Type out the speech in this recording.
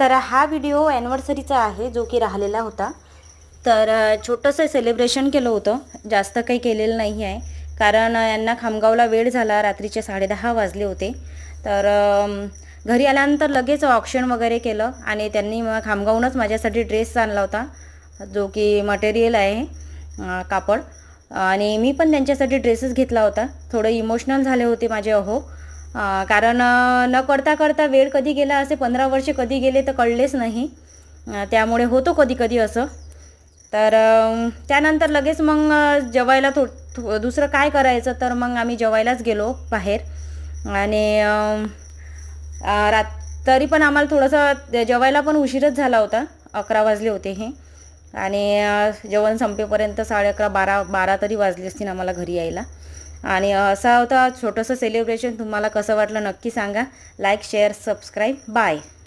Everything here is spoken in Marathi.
तर हा व्हिडिओ ॲनिव्हर्सरीचा आहे जो की राहिलेला होता. तर छोटंसं सेलिब्रेशन केलं होतं, जास्त काही केलेलं नाही आहे कारण यांना खामगावला वेळ झाला, रात्रीचे 10:30 वाजले होते. तर घरी आल्यानंतर लगेच ऑक्शन वगैरे केलं आणि त्यांनी खामगावूनच माझ्यासाठी ड्रेस आणला होता जो की मटेरियल आहे कापड, आणि मी पण त्यांच्यासाठी ड्रेसेस घेतला होता. थोडं इमोशनल झाले होते माझे कारण न करता वेळ कधी गेला, असे 15 वर्षे कधी गेले तर कळलेच नाही. त्यामुळे होतो कधी कधी असं. तर त्यानंतर लगेच मग जेवायला दुसरं काय करायचं, तर मग आम्ही जेवायलाच गेलो बाहेर. आणि तरी पण आम्हाला थोडंसं जेवायला पण उशीरच झाला होता, 11 वाजले होते हे. आणि जेवण संपेपर्यंत 11:30 12 तरी वाजले असतील आम्हाला घरी यायला. आणि असा होता छोटंसं सेलिब्रेशन. तुम्हाला कसं वाटलं नक्की सांगा. Like, share, subscribe. बाय.